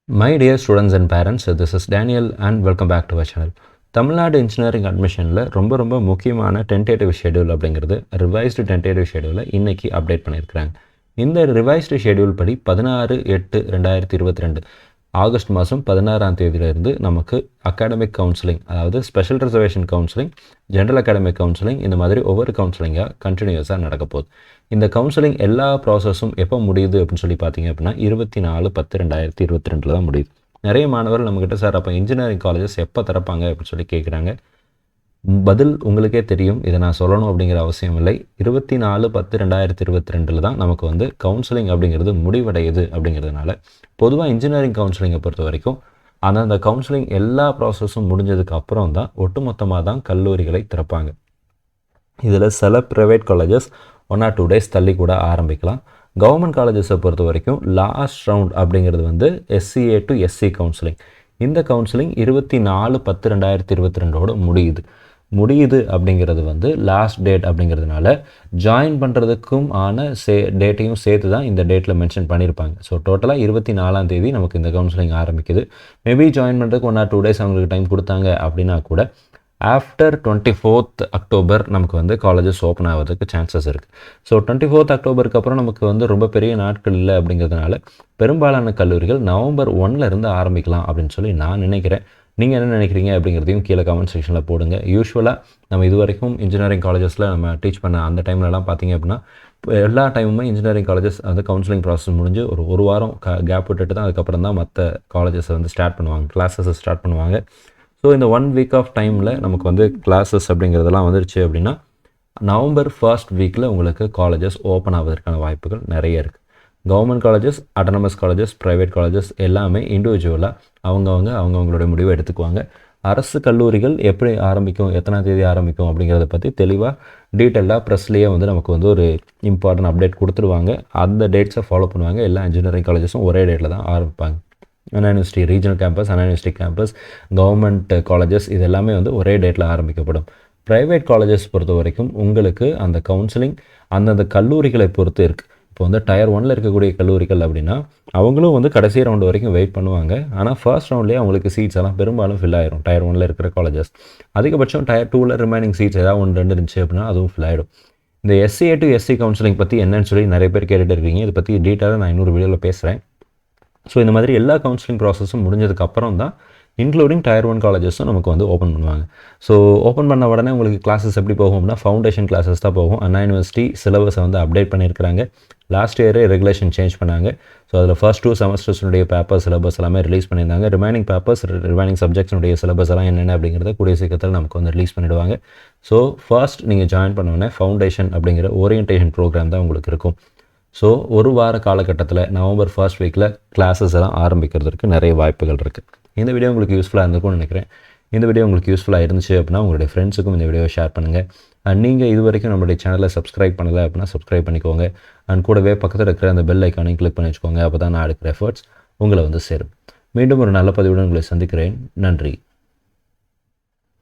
My dear students and parents, this is Daniel and welcome back to our channel. Tamil Nadu engineering admissionல ரொம்ப முக்கியமான tentative schedule அப்படிங்கிறது revised tentative schedule இன்னைக்கு update பண்ணியிருக்கிறாங்க. இந்த revised schedule படி 16/8/2022 August மாதம் 16ஆம் தேதியிலிருந்து நமக்கு அகாடமிக் கவுன்சிலிங், அதாவது special reservation counselling, general academic counselling, இந்த மாதிரி ஒவ்வொரு கவுன்சிலிங்காக கண்டினியூஸாக நடக்க போகுது. இந்த கவுன்சிலிங் எல்லா ப்ராசஸும் எப்போ முடியுது அப்படின்னு சொல்லி பார்த்தீங்க அப்படின்னா 24/10/2022 தான் முடியுது. நிறைய மாணவர்கள் நம்மக்கிட்ட சார் அப்போ இன்ஜினியரிங் காலேஜஸ் எப்போ திறப்பாங்க அப்படின்னு சொல்லி கேட்குறாங்க. பதில் உங்களுக்கே தெரியும், இதை நான் சொல்லணும் அப்படிங்கிற அவசியம் இல்லை. 24/10/2022 தான் நமக்கு கவுன்சிலிங் அப்படிங்கிறது முடிவடையுது. அப்படிங்கிறதுனால பொதுவாக இன்ஜினியரிங் கவுன்சிலிங்கை பொறுத்த வரைக்கும் அந்த கவுன்சிலிங் எல்லா ப்ராசஸும் முடிஞ்சதுக்கு அப்புறம் தான் ஒட்டுமொத்தமாக தான் கல்லூரிகளை திறப்பாங்க. இதில் சில ப்ரைவேட் காலேஜஸ் 1 or 2 days தள்ளி கூட ஆரம்பிக்கலாம். கவர்மெண்ட் காலேஜஸை பொறுத்த வரைக்கும் லாஸ்ட் ரவுண்ட் அப்படிங்கிறது SCA to SC கவுன்சிலிங். இந்த கவுன்சிலிங் 24/10/2022 முடியுது அப்படிங்கிறது லாஸ்ட் டேட் அப்படிங்கிறதுனால ஜாயின் பண்ணுறதுக்கும் டேட்டையும் சேர்த்து தான் இந்த டேட்டில் மென்ஷன் பண்ணியிருப்பாங்க. ஸோ டோட்டலாக 24ஆம் தேதி நமக்கு இந்த கவுன்சிலிங் ஆரம்பிக்குது. மேபி ஜாயின் பண்ணுறதுக்கு 1 or 2 days அவங்களுக்கு டைம் கொடுத்தாங்க அப்படின்னா கூட ஆஃப்டர் 24th அக்டோபர் நமக்கு காலேஜஸ் ஓப்பன் ஆகிறதுக்கு சான்சஸ் இருக்குது. ஸோ 24th அக்டோபருக்கு அப்புறம் நமக்கு ரொம்ப பெரிய நாட்கள் இல்லை அப்படிங்கிறதுனால பெரும்பாலான கல்லூரிகள் நவம்பர் 1 ஆரம்பிக்கலாம் அப்படின்னு சொல்லி நான் நினைக்கிறேன். நீங்கள் என்ன நினைக்கிறீங்க அப்படிங்கிறதையும் கீழே கமெண்ட் செக்ஷனில் போடுங்க. யூஸ்வலாக நம்ம இது வரைக்கும் இன்ஜினியரிங் காலேஜஸில் நம்ம டீச் பண்ண அந்த டைம்லலாம் பார்த்திங்க அப்படின்னா எல்லா டைமுமே இன்ஜினியரிங் காலேஜஸ் கவுன்சிலிங் ப்ராசஸ் முடிஞ்சு ஒரு வாரம் கேப் விட்டுட்டு தான் அதுக்கப்புறம் தான் மற்ற காலேஜஸை ஸ்டார்ட் பண்ணுவாங்க, கிளாஸஸை ஸ்டார்ட் பண்ணுவாங்க. ஸோ இந்த 1 week ஆஃப் டைமில் நமக்கு கிளாஸஸ் அப்படிங்கிறதெல்லாம் வந்துருச்சு அப்படின்னா நவம்பர் 1st வீக்கில் உங்களுக்கு காலேஜஸ் ஓப்பன் ஆவதற்கான வாய்ப்புகள் நிறைய இருக்குது. Government colleges, autonomous colleges, private colleges எல்லாமே இண்டிவிஜுவலாக அவங்கவுங்களுடைய முடிவை எடுத்துக்குவாங்க. அரசு கல்லூரிகள் எப்படி ஆரம்பிக்கும், எத்தனாம் தேதி ஆரம்பிக்கும் அப்படிங்கிறத பற்றி தெளிவாக டீட்டெயிலாக ப்ரெஸ்லேயே நமக்கு ஒரு இம்பார்ட்டன்ட் அப்டேட் கொடுத்துருவாங்க. அந்த டேட்ஸை ஃபாலோ பண்ணுவாங்க. எல்லா இன்ஜினியரிங் காலேஜஸும் ஒரே டேட்டில் தான் ஆரம்பிப்பாங்க. அண்ணா யூனிவர்சிட்டி ரீஜனல் கேம்பஸ், அண்ணா யூனிவர்சிட்டி கேம்பஸ், கவர்மெண்ட் காலேஜஸ் இது எல்லாமே ஒரே டேட்டில் ஆரம்பிக்கப்படும். ப்ரைவேட் காலேஜஸ் பொறுத்த வரைக்கும் உங்களுக்கு அந்த கவுன்சிலிங் அந்தந்த கல்லூரிகளை பொறுத்து இருக்குது. இப்போ டயர் 1 இருக்கக்கூடிய கல்லூரிகள் அப்படின்னா அவங்களும் கடைசி ரவுண்டு வரைக்கும் வெயிட் பண்ணுவாங்க. ஆனால் ஃபர்ஸ்ட் ரவுண்ட்லேயே அவங்களுக்கு சீட்ஸ் எல்லாம் பெரும்பாலும் ஃபில் ஆயிரும். டயர் 1 இருக்கிற காலேஜஸ் அதிகபட்சம் டயர் 2 ரிமைனிங் சீட்ஸ் ஏதாவது 1-2 இருந்துச்சு அப்படின்னா அதுவும் ஃபில் ஆகிடும். இந்த SCA to SC கவுன்சிலிங் பற்றி என்னன்னு சொல்லி நிறைய பேர் கேட்டுட்டு இருக்கீங்க. இதை பற்றி டீட்டெயிலாக நான் இன்னொரு வீடியோவில் பேசுகிறேன். ஸோ இந்த மாதிரி எல்லா கவுன்சிலிங் ப்ராசஸும் முடிஞ்சதுக்கப்புறம் தான் இன்க்ளூடிங் டயர் 1 காலேஜஸும் நமக்கு ஓப்பன் பண்ணுவாங்க. ஸோ ஓப்பன் பண்ண உடனே உங்களுக்கு கிளாஸஸ் எப்படி போகும்னா ஃபவுண்டேஷன் கிளாஸஸ் தான் போகும். அண்ணா யூனிவர்சிட்டி சிலபஸை அப்டேட் பண்ணியிருக்கிறாங்க. லாஸ்ட் இயரே ரெகுலேஷன் சேஞ்ச் பண்ணாங்க. ஸோ அதில் ஃபர்ஸ்ட் 2 செமஸ்டர்ஸுடைய பேப்பர் சிலபஸ் எல்லாமே ரிலீஸ் பண்ணியிருந்தாங்க. ரிமைனிங் பேப்பர்ஸ், ரிமைனிங் சப்ஜெக்ட்ஸுடைய சிலபஸ் எல்லாம் என்னென்ன அப்படிங்கிறத கூடிய சீக்கிரத்தில் நமக்கு ரிலீஸ் பண்ணிவிடுவாங்க. ஸோ ஃபர்ஸ்ட் நீங்கள் ஜாயின் பண்ணோன்னே ஃபவுண்டேஷன் அப்படிங்கிற ஓரியன்டேஷன் ப்ரோக்ராம் தான் உங்களுக்கு இருக்கும். ஸோ ஒரு வார காலகட்டத்தில் நவம்பர் 1st வீக்கில் கிளாஸஸ் எல்லாம் ஆரம்பிக்கிறதுக்கு நிறைய வாய்ப்புகள் இருக்குது. இந்த வீடியோ உங்களுக்கு யூஸ்ஃபுல்லாக இருந்திருக்கும்னு நினைக்கிறேன். இந்த வீடியோ உங்களுக்கு யூஸ்ஃபுல்லாக இருந்துச்சு அப்படின்னா உங்களுடைய ஃப்ரெண்ட்ஸுக்கும் இந்த வீடியோவை ஷேர் பண்ணுங்கள். அண்ட் நீங்கள் இது வரைக்கும் நம்மளுடைய சேனலை சப்ஸ்கிரைப் பண்ணலை அப்படின்னா சப்ஸ்கிரைப் பண்ணிக்கோங்க. அண்ட் கூடவே பக்கத்தில் இருக்கிற அந்த பெல் ஐக்கானையும் கிளிக் பண்ணி வச்சுக்கோங்க. அப்போ தான் நான் எடுக்கிற எஃபர்ட்ஸ் உங்களை சேரும். மீண்டும் ஒரு நல்ல பதிவுடன் உங்களை சந்திக்கிறேன். நன்றி.